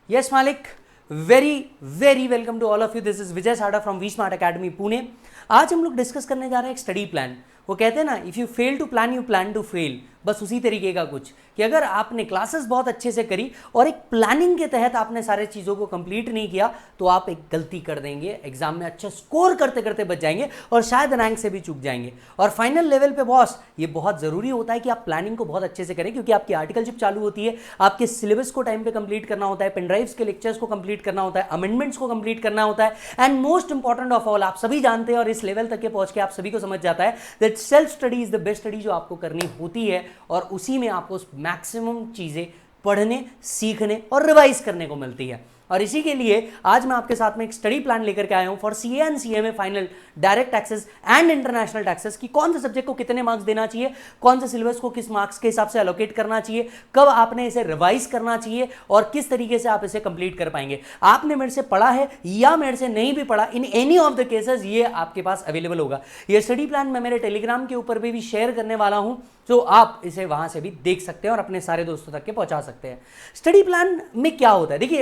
Yes, Malik. Very welcome to all of you. This is Vijay Sada from V Smart Academy Pune. आज हम लोग discuss करने जा रहे हैं एक स्टडी प्लान। वो कहते हैं ना, if you fail to plan you plan to fail. बस उसी तरीके का कुछ कि अगर आपने क्लासेस बहुत अच्छे से करी और एक प्लानिंग के तहत आपने सारे चीज़ों को कंप्लीट नहीं किया तो आप एक गलती कर देंगे, एग्जाम में अच्छा स्कोर करते करते बच जाएंगे और शायद रैंक से भी चूक जाएंगे। और फाइनल लेवल पे बॉस, ये बहुत ज़रूरी होता है कि आप प्लानिंग को बहुत अच्छे से करें, क्योंकि आपकी आर्टिकलशिप चालू होती है, आपके सिलेबस को टाइम पे कंप्लीट करना होता है, पेनड्राइव्स के लेक्चर्स को कंप्लीट करना होता है, अमेंडमेंट्स को कंप्लीट करना होता है, and most important of all, आप सभी जानते हैं और इस लेवल तक के पहुंच के आप सभी को समझ जाता है that self study is the best study जो आपको करनी होती है, और उसी में आपको मैक्सिमम चीजें पढ़ने, सीखने और रिवाइज करने को मिलती है। और इसी के लिए आज मैं आपके साथ में एक स्टडी प्लान लेकर के आया हूं for CA and CMA final direct taxes and international taxes की कौन से सब्जेक्ट को कितने मार्क्स देना चाहिए, कौन से सिलेबस को किस मार्क्स के हिसाब से एलोकेट करना चाहिए, कब आपने इसे रिवाइज करना चाहिए और किस तरीके से आप इसे कंप्लीट कर पाएंगे। आपने मेरे से पढ़ा है या मेरे से नहीं भी पढ़ा, in any of the cases ये आपके पास अवेलेबल होगा। ये स्टडी प्लान मैं मेरे टेलीग्राम के ऊपर भी शेयर करने वाला हूं, तो आप इसे वहां से भी देख सकते हैं और अपने सारे दोस्तों तक के पहुंचा सकते हैं। स्टडी प्लान में क्या होता है, देखिए,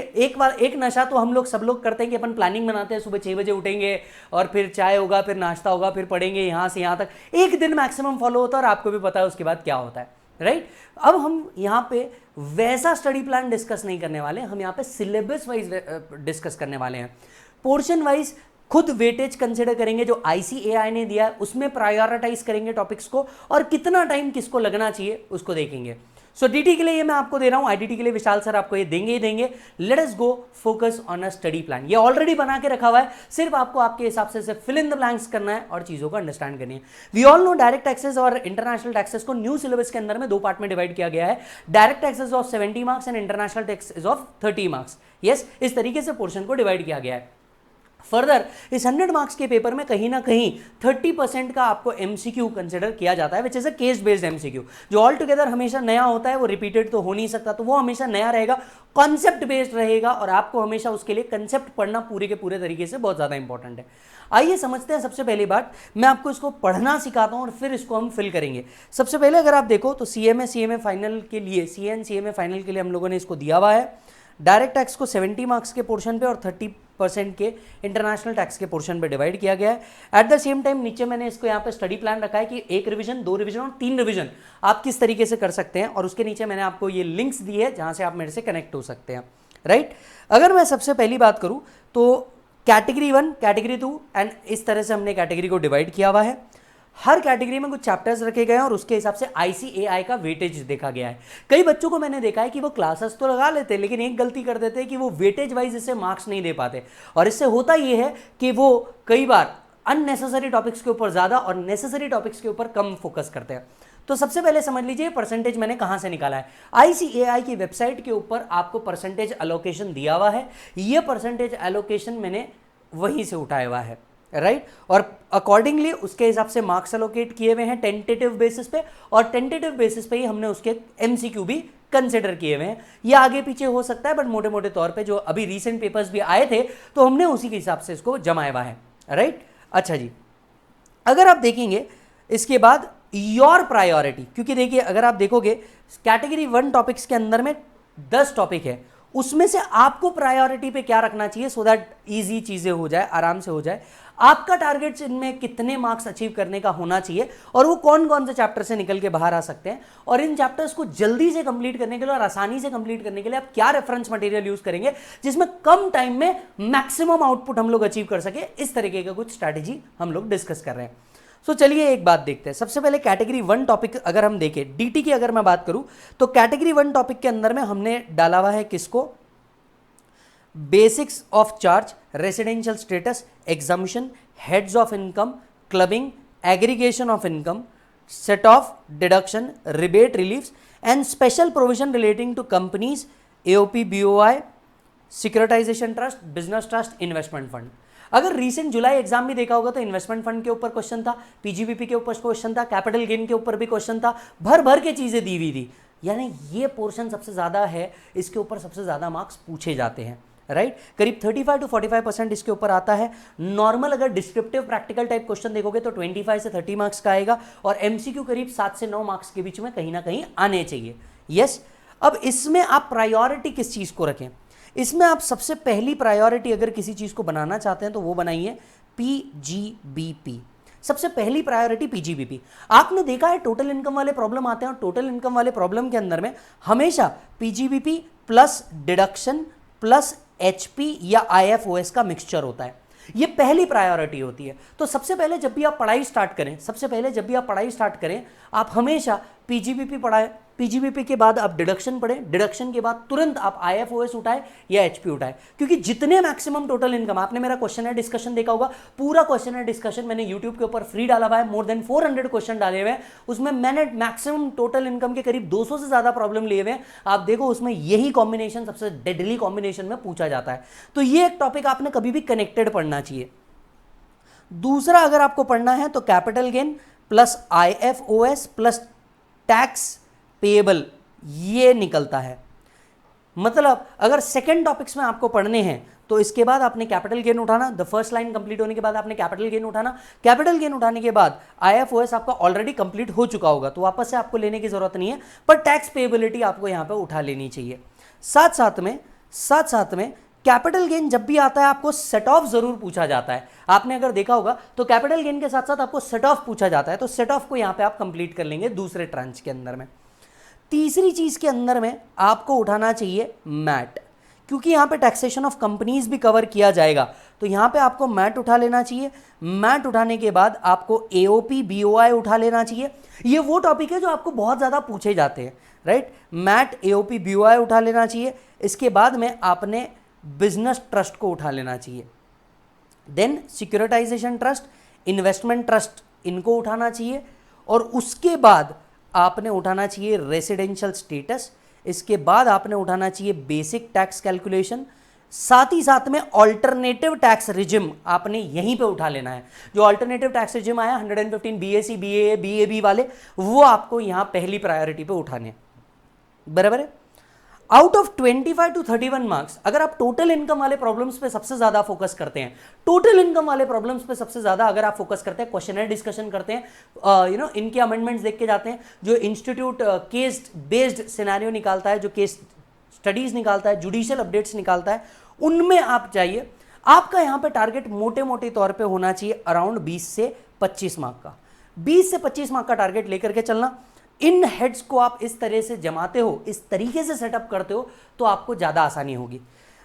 एक नशा तो हम लोग सब लोग करते हैं कि अपन प्लानिंग बनाते हैं, सुबह 6 बजे उठेंगे और फिर चाय होगा, फिर नाश्ता होगा, फिर पढ़ेंगे यहां से यहां तक, एक दिन मैक्सिमम फॉलो होता है और आपको भी पता है उसके बाद क्या होता है, राइट। अब हम यहां पे वैसा स्टडी प्लान डिस्कस नहीं करने वाले, हम यहां पे सिलेबस वाइज डिस्कस करने वाले हैं, पोर्शन वाइज खुद वेटेज कंसिडर करेंगे जो आईसीएआई ने दिया है, उसमें प्रायोरिटाइज करेंगे टॉपिक्स को और कितना टाइम किसको लगना चाहिए उसको देखेंगे। सो डीटी के लिए ये मैं आपको दे रहा हूं, आईडीटी के लिए विशाल सर आपको ये देंगे ही देंगे। Let us go focus on a study plan. ये ऑलरेडी बना के रखा हुआ है, सिर्फ आपको आपके हिसाब से फिल इन द ब्लैंक्स करना है और चीजों को अंडरस्टैंड करनी है। We all know direct taxes और इंटरनेशनल टैक्सेस को न्यू सिलेबस के अंदर में 2 पार्ट में डिवाइड किया गया है। Direct taxes of 70 marks and international taxes of 30 marks. Yes, इस तरीके से पोर्शन को डिवाइड किया गया है। फर्दर इस 100 मार्क्स के पेपर में कहीं ना कहीं 30% का आपको एमसीक्यू कंसिडर किया जाता है, which is a case based MCQ, जो ऑल टुगेदर हमेशा नया होता है, वो रिपीटेड तो हो नहीं सकता, तो वो हमेशा नया रहेगा, कॉन्सेप्ट बेस्ड रहेगा और आपको हमेशा उसके लिए कंसेप्ट पढ़ना पूरे के पूरे तरीके से बहुत ज़्यादा इंपॉर्टेंट है। आइए समझते हैं। सबसे पहली बात, मैं आपको इसको पढ़ना सिखाता हूं और फिर इसको हम फिल करेंगे। सबसे पहले अगर आप देखो तो सीएमए फाइनल के लिए, सीएन सीएमए फाइनल के लिए हम लोगों ने इसको दिया हुआ है। डायरेक्ट टैक्स को 70 मार्क्स के पोर्शन पे और 30% के इंटरनेशनल टैक्स के पोर्शन पे डिवाइड किया गया है। एट द सेम टाइम नीचे मैंने इसको यहाँ पे स्टडी प्लान रखा है कि 1 रिवीजन, 2 रिवीजन और 3 रिवीजन आप किस तरीके से कर सकते हैं, और उसके नीचे मैंने आपको ये लिंक्स दिए हैं जहाँ से आप मेरे से कनेक्ट हो सकते हैं, राइट। अगर मैं सबसे पहली बात करूँ तो कैटेगरी 1, कैटेगरी 2 एंड इस तरह से हमने कैटेगरी को डिवाइड किया हुआ है। हर कैटेगरी में कुछ चैप्टर्स रखे गए हैं और उसके हिसाब से आईसीएआई का वेटेज देखा गया है। कई बच्चों को मैंने देखा है कि वो क्लासेस तो लगा लेते हैं, लेकिन एक गलती कर देते हैं कि वो वेटेज वाइज इससे मार्क्स नहीं दे पाते, और इससे होता ये है कि वो कई बार अननेसेसरी टॉपिक्स के ऊपर ज़्यादा और नेसेसरी टॉपिक्स के ऊपर कम फोकस करते हैं। तो सबसे पहले समझ लीजिए परसेंटेज मैंने कहां से निकाला है। आईसीएआई की वेबसाइट के ऊपर आपको परसेंटेज एलोकेशन दिया हुआ है, ये परसेंटेज एलोकेशन मैंने वहीं से उठाया हुआ है, राइट। और अकॉर्डिंगली उसके हिसाब से मार्क्स एलोकेट किए हुए हैं टेंटेटिव बेसिस पे, और टेंटेटिव बेसिस पे ही हमने उसके एमसीक्यू भी कंसिडर किए हुए हैं। ये आगे पीछे हो सकता है, बट मोटे मोटे तौर पे जो अभी रीसेंट पेपर्स भी आए थे तो हमने उसी के हिसाब से इसको जमाया हुआ है, राइट। अच्छा जी, अगर आप देखेंगे इसके बाद योर प्रायोरिटी, क्योंकि देखिए अगर आप देखोगे कैटेगरी 1 टॉपिक्स के अंदर में 10 टॉपिक है, उसमें से आपको प्रायोरिटी पे क्या रखना चाहिए सो दैट इजी चीजें हो जाए, आराम से हो जाए। आपका टारगेट इनमें कितने मार्क्स अचीव करने का होना चाहिए और वो कौन कौन से चैप्टर से निकल के बाहर आ सकते हैं, और इन चैप्टर्स को जल्दी से कंप्लीट करने के लिए और आसानी से कंप्लीट करने के लिए आप क्या रेफरेंस मटेरियल यूज करेंगे जिसमें कम टाइम में मैक्सिमम आउटपुट हम लोग अचीव कर सके। इस तरीके का कुछ स्ट्रैटेजी हम लोग डिस्कस कर रहे हैं। सो चलिए एक बात देखते हैं। सबसे पहले कैटेगरी 1 टॉपिक अगर हम देखें, डीटी की अगर मैं बात करूं तो कैटेगरी 1 टॉपिक के अंदर में हमने डाला हुआ है किसको, basics of charge, residential status, exemption, heads of income, clubbing, aggregation of income, set off deduction, rebate reliefs and special provision relating to companies, AOP, BOI, securitisation trust, business trust, investment fund. अगर recent July exam भी देखा होगा तो investment fund के ऊपर question था, PGBP के ऊपर क्वेश्चन था, कैपिटल गेन के ऊपर भी क्वेश्चन था, भर भर के चीजें दी हुई थी। यानी ये पोर्शन सबसे ज्यादा है, इसके ऊपर सबसे ज्यादा मार्क्स पूछे जाते हैं, राइट। करीब 35 to 45% इसके ऊपर आता है। नॉर्मल अगर डिस्क्रिप्टिव प्रैक्टिकल टाइप क्वेश्चन देखोगे तो 25 से 30 मार्क्स का आएगा, और एमसीक्यू करीब 7 से 9 मार्क्स के बीच में कहीं ना कहीं आने चाहिए। यस, अब इसमें आप प्रायोरिटी किस चीज को रखें, इसमें आप सबसे पहली प्रायोरिटी अगर किसी चीज को बनाना चाहते हैं तो वो बनाइए पीजीबीपी। सबसे पहली प्रायोरिटी पीजीबीपी। आपने देखा है टोटल इनकम वाले प्रॉब्लम आते हैं और टोटल इनकम वाले प्रॉब्लम के अंदर में हमेशा PGBP plus deduction plus HP या आईएफओएस का मिक्सचर होता है। ये पहली प्रायोरिटी होती है। तो सबसे पहले जब भी आप पढ़ाई स्टार्ट करें, आप हमेशा पीजीबीपी पढ़ाएं, पीजीबीपी के बाद आप डिडक्शन पढ़ें, डिडक्शन के बाद तुरंत आप आईएफओएस उठाएं या एचपी उठाएं, क्योंकि जितने मैक्सिमम टोटल इनकम, आपने मेरा क्वेश्चन है डिस्कशन देखा होगा, पूरा क्वेश्चन है डिस्कशन मैंने यूट्यूब के ऊपर फ्री डाला हुआ है, मोर देन 400 क्वेश्चन डाले हुए हैं, उसमें मैंने मैक्सिमम टोटल इनकम के करीब 200 से ज्यादा प्रॉब्लम लिए हुए हैं। आप देखो उसमें यही कॉम्बिनेशन सबसे डेडली कॉम्बिनेशन में पूछा जाता है। तो ये एक टॉपिक आपने कभी भी कनेक्टेड पढ़ना चाहिए। दूसरा अगर आपको पढ़ना है तो capital gain plus IFOS plus tax payable, ये निकलता है। मतलब अगर सेकंड टॉपिक्स में आपको पढ़ने हैं तो इसके बाद आपने कैपिटल गेन उठाना, द फर्स्ट लाइन कंप्लीट होने के बाद आपने कैपिटल गेन उठाना, कैपिटल गेन उठाने के बाद आईएफओएस आपका ऑलरेडी कंप्लीट हो चुका होगा तो वापस से आपको लेने की जरूरत नहीं है, पर टैक्स पेएबिलिटी आपको यहां पे उठा लेनी चाहिए। साथ साथ में कैपिटल गेन जब भी आता है आपको सेट ऑफ जरूर पूछा जाता है। आपने अगर देखा होगा तो कैपिटल गेन के साथ साथ आपको सेट ऑफ पूछा जाता है, तो सेट ऑफ को यहां पे आप कंप्लीट कर लेंगे दूसरे ट्रांच के अंदर में। तीसरी चीज के अंदर में आपको उठाना चाहिए मैट, क्योंकि यहां पे टैक्सेशन ऑफ कंपनीज भी कवर किया जाएगा, तो यहां पे आपको मैट उठा लेना चाहिए। मैट उठाने के बाद आपको एओपी बीओआई उठा लेना चाहिए। ये वो टॉपिक है जो आपको बहुत ज्यादा पूछे जाते हैं, राइट। मैट एओपी बीओआई उठा लेना चाहिए। इसके बाद में आपने बिजनेस ट्रस्ट को उठा लेना चाहिए, then securitisation trust, investment trust, इनको उठाना चाहिए, और उसके बाद आपने उठाना चाहिए रेसिडेंशियल स्टेटस। इसके बाद आपने उठाना चाहिए बेसिक टैक्स कैलकुलेशन, साथ ही साथ में ऑल्टरनेटिव टैक्स रिजिम आपने यहीं पे उठा लेना है। जो ऑल्टरनेटिव टैक्स रिजिम आया 115 बीएसी बीए बीएबी वाले, वो आपको यहां पहली प्रायोरिटी पे उठाने, बराबर है। आउट ऑफ 25 टू 31 मार्क्स अगर आप टोटल इनकम वाले प्रॉब्लम्स पे सबसे ज्यादा फोकस करते हैं, टोटल इनकम वाले प्रॉब्लम्स पे सबसे ज्यादा अगर आप फोकस करते हैं, क्वेश्चनर डिस्कशन करते हैं, इनके अमेंडमेंट्स देख के जाते हैं, जो इंस्टीट्यूट केस बेस्ड सिनेरियो निकालता है, जो केस स्टडीज निकालता है, जुडिशियल अपडेट्स निकालता है, उनमें आप जाइए। आपका यहां पे टारगेट मोटे मोटे तौर पे होना चाहिए अराउंड 20 से 25 मार्क का। 20 से 25 मार्क का टारगेट लेकर के चलना। इन हेड्स को आप इस तरह से जमाते हो, इस तरीके से सेटअप करते हो, तो आपको ज्यादा आसानी होगी।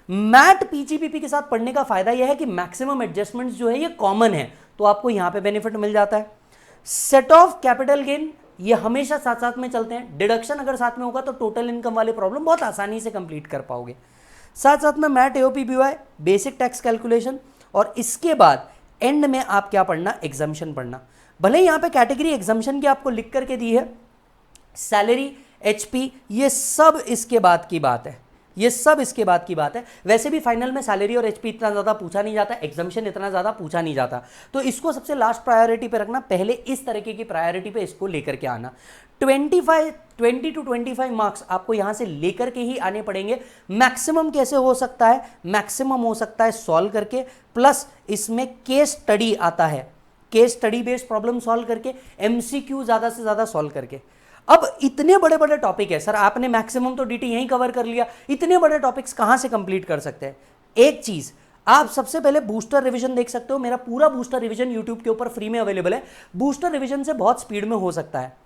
मैट पीजीबीपी के साथ पढ़ने का फायदा यह है कि मैक्सिमम एडजस्टमेंट्स जो है ये कॉमन है, तो आपको यहां पे बेनिफिट मिल जाता है। सेट ऑफ कैपिटल गेन ये हमेशा साथ साथ में चलते हैं। डिडक्शन अगर साथ में होगा तो टोटल इनकम वाले प्रॉब्लम बहुत आसानी से कंप्लीट कर पाओगे। साथ साथ में MAT AOP BOI, basic tax calculation, और इसके बाद एंड में आप क्या पढ़ना, एग्जम्पशन पढ़ना। भले यहां पे कैटेगरी एग्जम्पशन की आपको लिख करके दी है, सैलरी, एचपी, ये सब इसके बाद की बात है, ये सब इसके बाद की बात है। वैसे भी फाइनल में सैलरी और एचपी इतना ज्यादा पूछा नहीं जाता, एग्जम्पशन इतना ज्यादा पूछा नहीं जाता, तो इसको सबसे लास्ट प्रायोरिटी पे रखना। पहले इस तरीके की प्रायोरिटी पे इसको लेकर के आना। 20 टू 25 मार्क्स आपको यहां से लेकर के ही आने पड़ेंगे। मैक्सिमम कैसे हो सकता है, मैक्सिमम हो सकता है सॉल्व करके, प्लस इसमें केस स्टडी आता है, case study based problem solve करके, एमसीक्यू ज्यादा से ज्यादा सॉल्व करके। अब इतने बड़े बड़े टॉपिक है सर, आपने मैक्सिमम तो डीटी यहीं कवर कर लिया, इतने बड़े टॉपिक्स कहां से कंप्लीट कर सकते हैं। एक चीज आप सबसे पहले बूस्टर रिवीजन देख सकते हो, मेरा पूरा बूस्टर रिवीजन यूट्यूब के ऊपर फ्री में अवेलेबल है। बूस्टर रिवीजन से बहुत स्पीड में हो सकता है।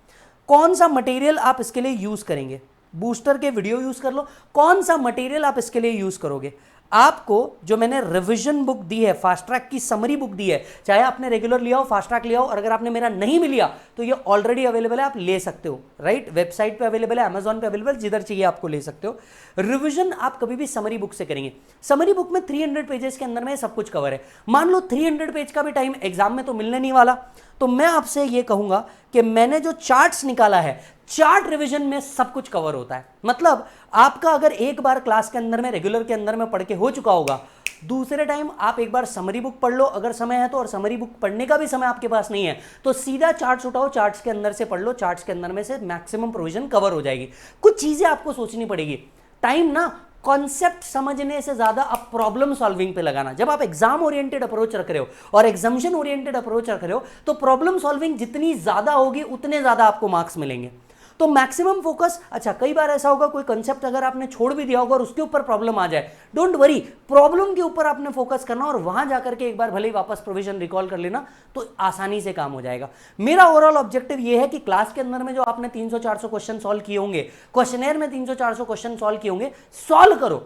कौन सा मटेरियल आप इसके लिए यूज करेंगे, बूस्टर के वीडियो यूज कर लो। कौन सा मटेरियल आप इसके लिए यूज करोगे, आपको जो मैंने रिवीजन बुक दी है, फास्ट ट्रैक की समरी बुक दी है, चाहे आपने रेगुलर लिया हो, फास्ट ट्रैक लिया हो, और अगर आपने मेरा नहीं भी लिया तो ये ऑलरेडी अवेलेबल है, आप ले सकते हो, राइट। वेबसाइट पे अवेलेबल है, अमेजॉन पे अवेलेबल, जिधर चाहिए आपको ले सकते हो। रिवीजन आप कभी भी समरी बुक से करेंगे। समरी बुक में 300 पेजेस के अंदर में सब कुछ कवर है। मान लो 300 पेज का भी टाइम एग्जाम में तो मिलने नहीं वाला, तो मैं आपसे ये कहूंगा कि मैंने जो चार्ट्स निकाला है, चार्ट रिवीजन में सब कुछ कवर होता है। मतलब आपका अगर एक बार क्लास के अंदर में, रेगुलर के अंदर में पढ़ के हो चुका होगा, दूसरे टाइम आप एक बार समरी बुक पढ़ लो अगर समय है तो, और समरी बुक पढ़ने का भी समय आपके पास नहीं है तो सीधा चार्ट्स उठाओ, चार्ट्स के अंदर से पढ़ लो, चार्ट्स के अंदर में से मैक्सिमम प्रोविजन कवर हो जाएगी। कुछ चीजें आपको सोचनी पड़ेगी। टाइम ना कॉन्सेप्ट समझने से ज्यादा आप प्रॉब्लम सॉल्विंग पे लगाना। जब आप एग्जाम ओरिएंटेड अप्रोच रख रहे हो और एग्जामिशन ओरिएंटेड अप्रोच रख रहे हो तो प्रॉब्लम सॉल्विंग जितनी ज्यादा होगी उतने ज्यादा आपको मार्क्स मिलेंगे। तो मैक्सिमम फोकस, अच्छा कई बार ऐसा होगा कोई कंसेप्ट अगर आपने छोड़ भी दिया होगा और उसके ऊपर प्रॉब्लम आ जाए, डोंट वरी, प्रॉब्लम के ऊपर आपने फोकस करना और वहां जाकर के एक बार भले ही वापस प्रोविजन रिकॉल कर लेना तो आसानी से काम हो जाएगा। मेरा ओवरऑल ऑब्जेक्टिव ये है कि क्लास के अंदर में जो आपने 300-400 क्वेश्चन सॉल्व किए होंगे, क्वेश्चनेयर में 300-400 क्वेश्चन सॉल्व किए होंगे, सॉल्व करो।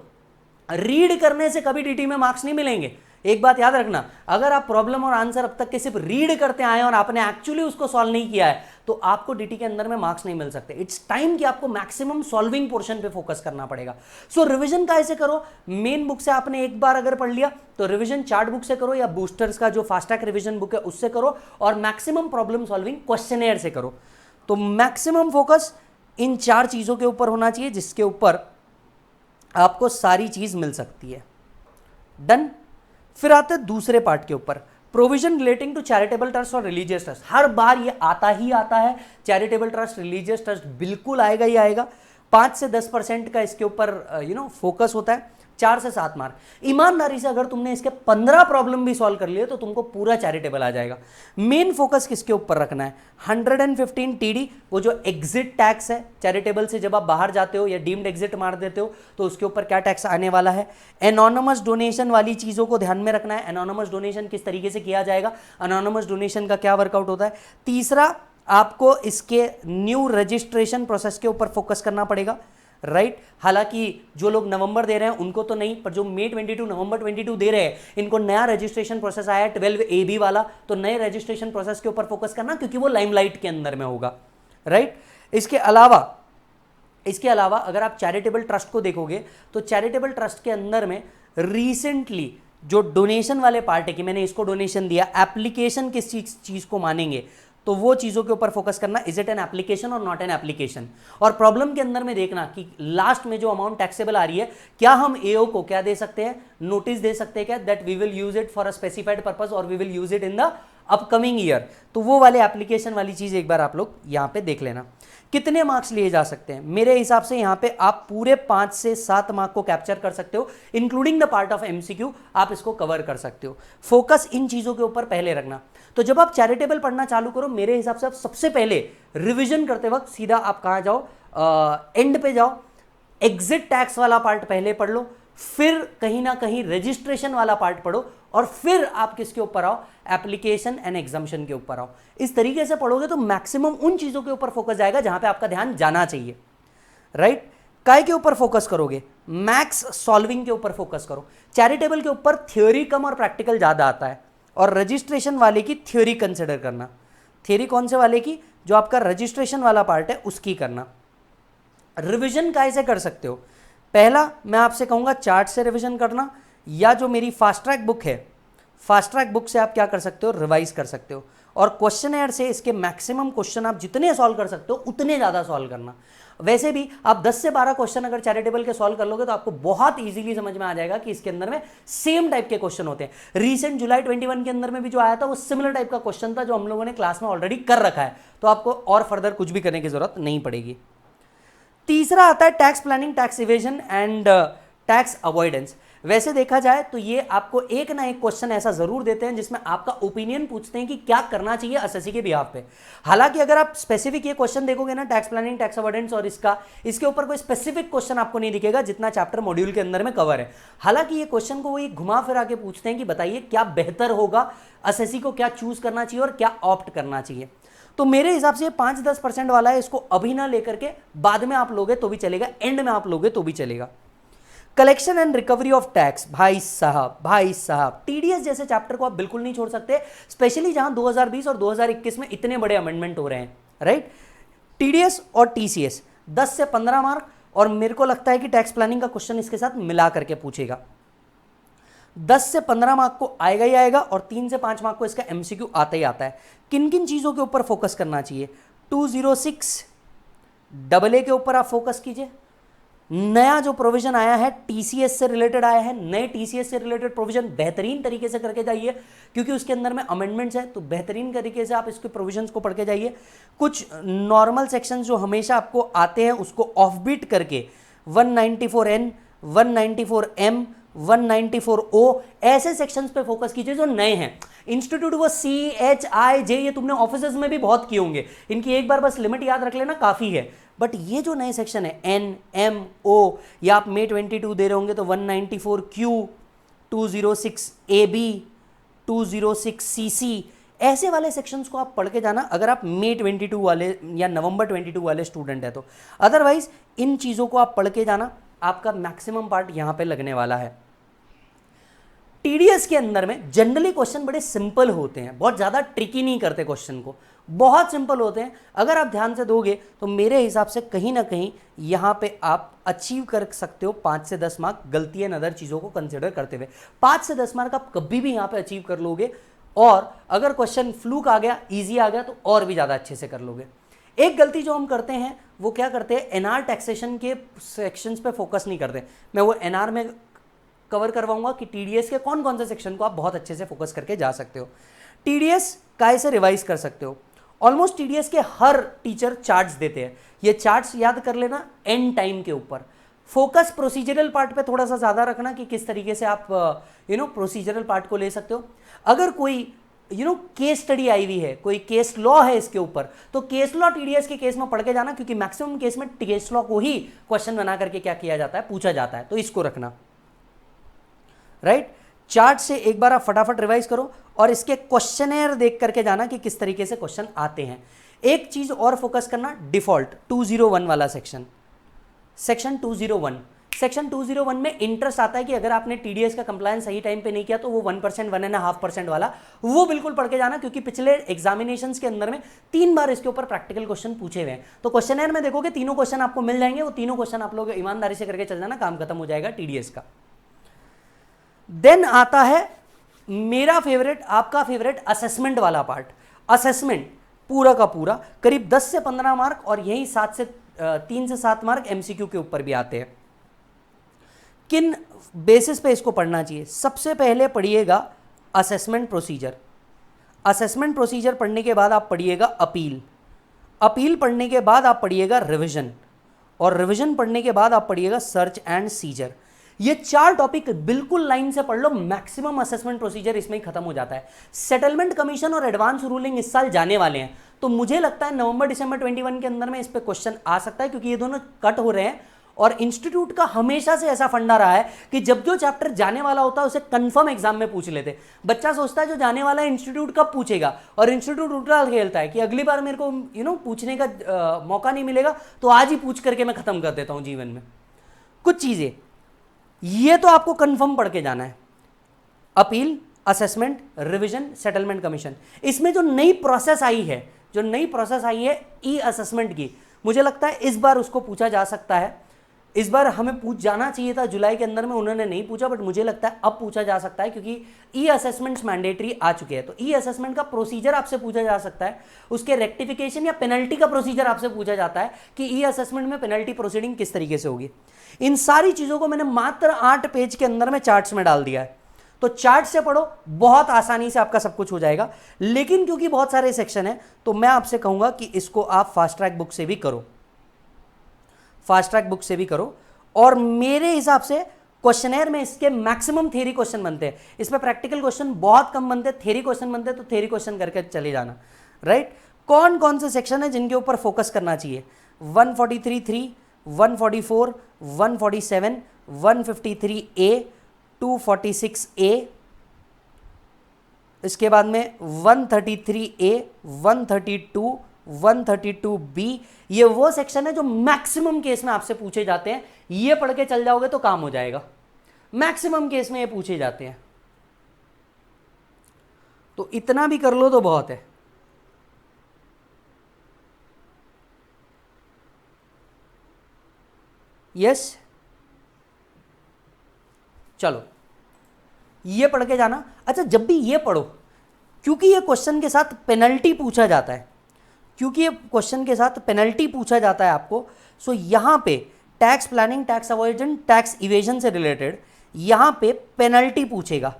रीड करने से कभी डीटी में मार्क्स नहीं मिलेंगे। एक बात याद रखना, अगर आप प्रॉब्लम और आंसर अब तक के सिर्फ रीड करते आए और आपने एक्चुअली उसको सॉल्व नहीं किया है तो आपको डीटी के अंदर में मार्क्स नहीं मिल सकते। इट्स टाइम कि आपको मैक्सिमम सॉल्विंग पोर्शन पे फोकस करना पड़ेगा। सो रिवीजन कैसे करो, मेन बुक से आपने एक बार अगर पढ़ लिया तो रिवीजन चार्ट बुक से करो या बूस्टर्स का जो फास्ट ट्रैक रिवीजन बुक है उससे करो, और मैक्सिमम प्रॉब्लम सॉल्विंग क्वेश्चनेयर से करो। तो मैक्सिमम फोकस इन 4 चीजों के ऊपर होना चाहिए जिसके ऊपर आपको सारी चीज मिल सकती है। डन। फिर आते हैं दूसरे पार्ट के ऊपर, provision relating to charitable trust और रिलीजियस ट्रस्ट। हर बार ये आता ही आता है, चैरिटेबल ट्रस्ट, रिलीजियस ट्रस्ट बिल्कुल आएगा ही आएगा। 5 से 10% का इसके ऊपर फोकस होता है, 4 से 7 मार्क। ईमानदारी से अगर तुमने इसके 15 प्रॉब्लम भी सॉल्व कर लिए तो तुमको पूरा चैरिटेबल आ जाएगा। मेन फोकस किसके ऊपर रखना है, 115 टीडी, वो जो एग्जिट टैक्स है चैरिटेबल से, जब आप बाहर जाते हो या डीम्ड एग्जिट मार देते हो तो उसके ऊपर क्या टैक्स आने वाला है। एनोनिमस डोनेशन वाली चीजों को ध्यान में रखना है, एनोनिमस डोनेशन किस तरीके से किया जाएगा, एनोनिमस डोनेशन का क्या वर्कआउट होता है। तीसरा, आपको इसके न्यू रजिस्ट्रेशन प्रोसेस के ऊपर फोकस करना पड़ेगा, राइट। हालांकि जो लोग नवंबर दे रहे हैं उनको तो नहीं, पर जो मई 22 नवंबर 22 दे रहे हैं इनको नया रजिस्ट्रेशन प्रोसेस आया है 12AB वाला, तो नए रजिस्ट्रेशन प्रोसेस के ऊपर फोकस करना क्योंकि वो लाइमलाइट के अंदर में होगा, राइट। इसके अलावा अगर आप चैरिटेबल ट्रस्ट को देखोगे तो चैरिटेबल ट्रस्ट के अंदर में रिसेंटली जो डोनेशन वाले पार्ट है कि मैंने इसको डोनेशन दिया, एप्लीकेशन किस चीज को मानेंगे तो वो चीजों के ऊपर फोकस करना, इज इट एन एप्लीकेशन और नॉट एन एप्लीकेशन। और प्रॉब्लम के अंदर में देखना कि लास्ट में जो अमाउंट टैक्सेबल आ रही है, क्या हम एओ को क्या दे सकते हैं, नोटिस दे सकते हैं क्या, that we will use it for a specified purpose और we will use it in the upcoming year. तो वो वाले एप्लीकेशन वाली चीज एक बार आप लोग यहां पे देख लेना। कितने मार्क्स लिए जा सकते हैं, मेरे हिसाब से यहां पे आप पूरे 5 से 7 मार्क को कैप्चर कर सकते हो, including the part of MCQ, आप इसको कवर कर सकते हो। फोकस इन चीजों के ऊपर पहले रखना। तो जब आप चैरिटेबल पढ़ना चालू करो, मेरे हिसाब से आप सबसे पहले रिवीजन करते वक्त सीधा आप कहां जाओ, एंड पे जाओ, एग्जिट टैक्स वाला पार्ट पहले पढ़ लो, फिर कहीं ना कहीं रजिस्ट्रेशन वाला पार्ट पढ़ो, और फिर आप किसके ऊपर आओ, एप्लीकेशन एंड एग्जाम्शन के ऊपर आओ। इस तरीके से पढ़ोगे तो मैक्सिमम उन चीजों के ऊपर फोकस जाएगा जहां पे आपका ध्यान जाना चाहिए, राइट। काय के ऊपर फोकस करोगे, मैथ्स सॉल्विंग के ऊपर फोकस करो। चैरिटेबल के ऊपर थ्योरी कम और प्रैक्टिकल ज्यादा आता है, और रजिस्ट्रेशन वाले की थ्योरी कंसिडर करना। थ्योरी कौन से वाले की, जो आपका रजिस्ट्रेशन वाला पार्ट है उसकी करना। रिवीजन कैसे कर सकते हो, पहला मैं आपसे कहूंगा चार्ट से रिवीजन करना, या जो मेरी फास्ट ट्रैक बुक है, फास्ट ट्रैक बुक से आप क्या कर सकते हो, रिवाइज कर सकते हो। और क्वेश्चनेयर से इसके मैक्सिमम क्वेश्चन आप जितने सॉल्व कर सकते हो उतने ज़्यादा सॉल्व करना। वैसे भी आप 10 से 12 क्वेश्चन अगर चैरिटेबल के सॉल्व कर लोगे तो आपको बहुत इजीली समझ में आ जाएगा कि इसके अंदर में सेम टाइप के क्वेश्चन होते हैं। रीसेंट जुलाई 21 के अंदर में भी जो आया था वो सिमिलर टाइप का क्वेश्चन था जो हम लोगों ने क्लास में ऑलरेडी कर रखा है, तो आपको और फर्दर कुछ भी करने की जरूरत नहीं पड़ेगी। तीसरा आता है tax planning, tax evasion and tax avoidance. वैसे देखा जाए तो ये आपको एक ना एक क्वेश्चन ऐसा जरूर देते हैं जिसमें आपका ओपिनियन पूछते हैं कि क्या करना चाहिए एसएससी के बिहाफ पे। हालांकि अगर आप स्पेसिफिक ये क्वेश्चन देखोगे ना, टैक्स प्लानिंग, टैक्स अवॉइडेंस और इसके ऊपर कोई स्पेसिफिक क्वेश्चन आपको नहीं दिखेगा जितना चैप्टर मॉड्यूल के अंदर में कवर है। हालांकि ये क्वेश्चन को वो घुमा फिरा के पूछते हैं कि बताइए क्या बेहतर होगा, एसएससी को क्या चूज करना चाहिए और क्या ऑप्ट करना चाहिए। तो मेरे हिसाब से 5-10% वाला है, इसको अभी ना लेकर के बाद में आप लोगे तो भी चलेगा, एंड में आप लोगे तो भी चलेगा। Collection and recovery of tax, भाई साहब टीडीएस जैसे चैप्टर को आप बिल्कुल नहीं छोड़ सकते, स्पेशली जहां 2020 और 2021 में इतने बड़े अमेंडमेंट हो रहे हैं, राइट। टीडीएस और टीसीएस 10 से 15 मार्क, और मेरे को लगता है कि टैक्स प्लानिंग का क्वेश्चन इसके साथ मिला करके पूछेगा। 10 से 15 मार्क को आएगा ही आएगा, और 3 से 5 मार्क को इसका एमसीक्यू आता ही आता है। किन किन चीजों के ऊपर फोकस करना चाहिए, 206 AA के ऊपर आप फोकस कीजिए। नया जो प्रोविजन आया है टीसीएस से रिलेटेड आया है, नए टीसीएस से रिलेटेड प्रोविजन बेहतरीन तरीके से करके जाइए, क्योंकि उसके अंदर में अमेंडमेंट्स है, तो बेहतरीन तरीके से आप इसके प्रोविजंस को पढ़ के जाइए। कुछ नॉर्मल सेक्शन जो हमेशा आपको आते हैं उसको ऑफबीट करके 194N, 194M, 194O ऐसे सेक्शंस पे फोकस कीजिए जो नए हैं। इंस्टीट्यूट वो CHIJ, ये तुमने ऑफिसेज में भी बहुत किए होंगे, इनकी एक बार बस लिमिट याद रख लेना काफी है। बट ये जो नए सेक्शन है NMO, या आप May 22 दे रहे होंगे तो 194Q, 206AB, 206CC, ऐसे वाले सेक्शंस को आप पढ़ के जाना अगर आप May 22 वाले या November 22 वाले स्टूडेंट है तो। अदरवाइज इन चीज़ों को आप पढ़ के जाना, आपका मैक्सिमम पार्ट यहाँ पे लगने वाला है। TDS के अंदर में जनरली क्वेश्चन बड़े सिंपल होते हैं, बहुत ज़्यादा ट्रिकी नहीं करते क्वेश्चन को, बहुत सिंपल होते हैं। अगर आप ध्यान से दोगे तो मेरे हिसाब से कहीं ना कहीं यहाँ पे आप अचीव कर सकते हो 5 से 10 मार्क, गलती एंड अदर चीज़ों को कंसिडर करते हुए 5 से 10 मार्क आप कभी भी यहाँ पे अचीव कर लोगे। और अगर क्वेश्चन फ्लूक आ गया, इजी आ गया, तो और भी ज़्यादा अच्छे से कर लोगे। एक गलती जो हम करते हैं वो क्या करते हैं, एनआर टैक्सेशन के सेक्शंस पे फोकस नहीं करते। मैं वो एनआर में कवर करवाऊंगा कि टीडीएस के कौन कौन से सेक्शन को आप बहुत अच्छे से फोकस करके जा सकते हो। टीडीएस कैसे रिवाइज कर सकते हो, ऑलमोस्ट टीडीएस के हर टीचर चार्ट्स देते हैं, ये चार्ट्स याद कर लेना एंड टाइम के ऊपर। फोकस प्रोसीजरल पार्ट पे थोड़ा सा ज़्यादा रखना कि किस तरीके से आप प्रोसीजरल पार्ट को ले सकते हो। अगर कोई केस स्टडी आई हुई है, कोई केस लॉ है इसके ऊपर, तो केस लॉ टीडीएस के केस में पढ़ के जाना, क्योंकि मैक्सिमम केस में केस लॉ को ही क्वेश्चन बना करके क्या किया जाता है, पूछा जाता है, तो इसको रखना। राइट, चार्ट से एक बार आप फटाफट रिवाइज करो और इसके क्वेश्चनेयर देख करके जाना कि किस तरीके से क्वेश्चन आते हैं। एक चीज और फोकस करना, डिफॉल्ट 201 वाला सेक्शन 201। सेक्शन 201 में इंटरेस्ट आता है कि अगर आपने टीडीएस का कंप्लायंस सही टाइम पे नहीं किया तो वो 1%, 1.5% वाला वो बिल्कुल पढ़ के जाना, क्योंकि पिछले एग्जामिनेशंस के अंदर में 3 बार इसके ऊपर प्रैक्टिकल क्वेश्चन पूछे हुए हैं। तो क्वेश्चनर में देखोगे तीनों क्वेश्चन आपको मिल जाएंगे, वो तीनों क्वेश्चन आप लोग ईमानदारी से करके चल जाना, काम खत्म हो जाएगा टीडीएस का। देन आता है मेरा फेवरेट, आपका फेवरेट, असेसमेंट वाला पार्ट। असेसमेंट पूरा का पूरा करीब 10 से 15 मार्क और यही 3 से 7 मार्क एमसीक्यू के ऊपर भी आते हैं। किन बेसिस पे इसको पढ़ना चाहिए, सबसे पहले पढ़िएगा असेसमेंट प्रोसीजर। असेसमेंट प्रोसीजर पढ़ने के बाद आप पढ़िएगा अपील। अपील पढ़ने के बाद आप पढ़िएगा रिवीजन, और रिवीजन पढ़ने के बाद आप पढ़िएगा सर्च एंड सीजर। ये 4 टॉपिक बिल्कुल लाइन से पढ़ लो, मैक्सिमम असेसमेंट प्रोसीजर इसमें ही खत्म हो जाता है। सेटलमेंट कमीशन और एडवांस रूलिंग इस साल जाने वाले हैं, तो मुझे लगता है नवंबर दिसंबर 21 के अंदर में इस पे क्वेश्चन आ सकता है, क्योंकि ये दोनों कट हो रहे हैं। और इंस्टीट्यूट का हमेशा से ऐसा फंडा रहा है कि जब जो चैप्टर जाने वाला होता है उसे कंफर्म एग्जाम में पूछ लेते। बच्चा सोचता है जो जाने वाला है इंस्टीट्यूट कब पूछेगा, और इंस्टीट्यूट उल्टा खेलता है कि अगली बार मेरे को पूछने का मौका नहीं मिलेगा, तो आज ही पूछ करके मैं खत्म कर देता हूं जीवन में कुछ चीजें। ये तो आपको कंफर्म पढ़ के जाना है, appeal, assessment, revision, settlement commission. इसमें जो नई प्रोसेस आई है ई असेसमेंट की, मुझे लगता है इस बार उसको पूछा जा सकता है। इस बार हमें पूछ जाना चाहिए था जुलाई के अंदर में, उन्होंने नहीं पूछा, बट मुझे लगता है अब पूछा जा सकता है, क्योंकि ई असेसमेंट्स मैंडेटरी आ चुके हैं। तो ई असेसमेंट का प्रोसीजर आपसे पूछा जा सकता है, उसके रेक्टिफिकेशन या पेनल्टी का प्रोसीजर आपसे पूछा जाता है कि ई असेसमेंट में पेनल्टी प्रोसीडिंग किस तरीके से होगी। इन सारी चीजों को मैंने मात्र 8 पेज के अंदर में चार्ट्स में डाल दिया है, तो चार्ट से पढ़ो, बहुत आसानी से आपका सब कुछ हो जाएगा। लेकिन क्योंकि बहुत सारे सेक्शन है, तो मैं आपसे कहूंगा कि इसको आप फास्ट ट्रैक बुक से भी करो, फास्ट ट्रैक बुक से भी करो। और मेरे हिसाब से क्वेश्चनेयर में इसके मैक्सिमम थ्योरी क्वेश्चन बनते हैं, इसमें प्रैक्टिकल क्वेश्चन बहुत कम बनते हैं, थ्योरी क्वेश्चन बनते हैं, तो थ्योरी क्वेश्चन करके चले जाना। राइट, कौन कौन से सेक्शन है जिनके ऊपर फोकस करना चाहिए, 143(3), 144, 147, 153A, 246A, इसके बाद में 133A, 132, 132B। ये वो सेक्शन है जो मैक्सिमम केस में आपसे पूछे जाते हैं, ये पढ़ के चल जाओगे तो काम हो जाएगा। मैक्सिमम केस में ये पूछे जाते हैं, तो इतना भी कर लो तो बहुत है। यस, चलो ये पढ़ के जाना। अच्छा, जब भी ये पढ़ो, क्योंकि ये क्वेश्चन के साथ पेनल्टी पूछा जाता है, आपको, सो यहां पे tax planning, tax avoidance, tax evasion से रिलेटेड यहां पे पेनल्टी पूछेगा।